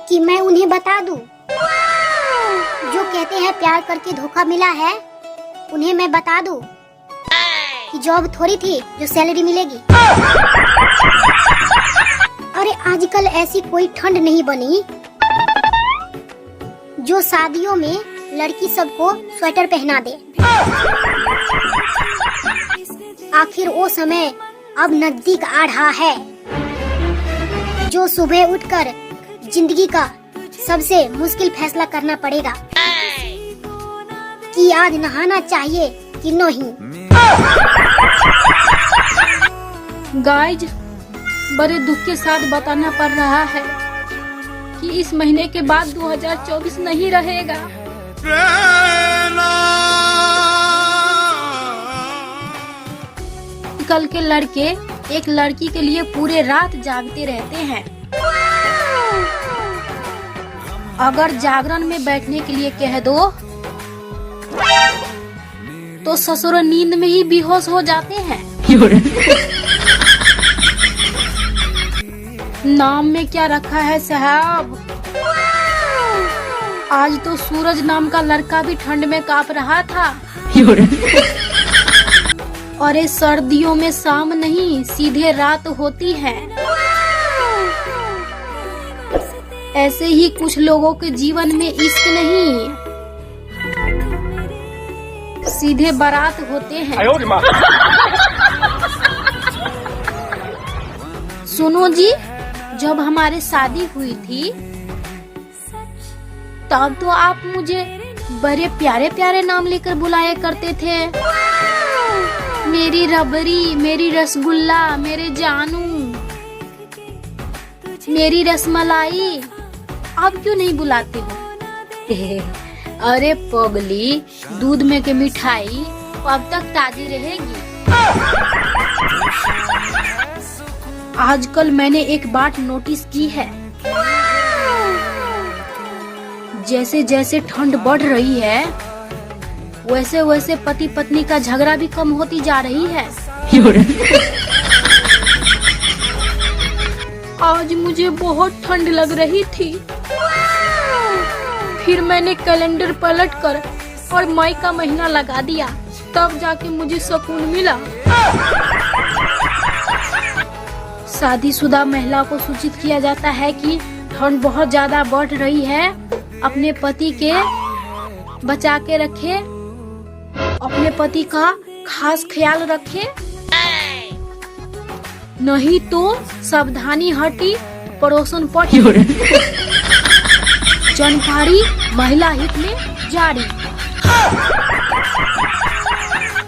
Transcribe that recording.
कि मैं उन्हें बता दूं। जो कहते हैं प्यार करके धोखा मिला है, उन्हें मैं बता दूं कि जॉब थोड़ी थी जो सैलरी मिलेगी। अरे आजकल ऐसी कोई ठंड नहीं बनी जो शादियों में लड़की सबको स्वेटर पहना दे। आखिर वो समय अब नजदीक आ रहा है जो सुबह उठकर जिंदगी का सबसे मुश्किल फैसला करना पड़ेगा कि आज नहाना चाहिए कि नहीं। गाइज, बड़े दुख के साथ बताना पड़ रहा है कि इस महीने के बाद 2024 नहीं रहेगा। कल के लड़के एक लड़की के लिए पूरे रात जागते रहते हैं। अगर जागरण में बैठने के लिए कह दो तो ससुर नींद में ही बेहोश हो जाते हैं। नाम में क्या रखा है साहब? आज तो सूरज नाम का लड़का भी ठंड में कांप रहा था। अरे सर्दियों में शाम नहीं सीधे रात होती है। ऐसे ही कुछ लोगों के जीवन में इश्क नहीं सीधे बारात होते हैं। सुनो जी, जब हमारी शादी हुई थी तब तो आप मुझे बड़े प्यारे प्यारे नाम लेकर बुलाया करते थे। मेरी रबड़ी, मेरी रसगुल्ला, मेरे जानू, मेरी रसमलाई। आप क्यों नहीं बुलाते हो? अरे पगली, दूध में के मिठाई कब तक ताजी रहेगी? आजकल मैंने एक बात नोटिस की है, जैसे जैसे ठंड बढ़ रही है वैसे वैसे पति पत्नी का झगड़ा भी कम होती जा रही है। आज मुझे बहुत ठंड लग रही थी, फिर मैंने कैलेंडर पलटकर और मई का महीना लगा दिया, तब जाके मुझे सुकून मिला। शादीशुदा महिला को सूचित किया जाता है कि ठंड बहुत ज्यादा बढ़ रही है, अपने पति के बचा के रखे, अपने पति का खास ख्याल रखे, नहीं तो सावधानी हटी पड़ोसन पटी। जानकारी महिला हित में जारी।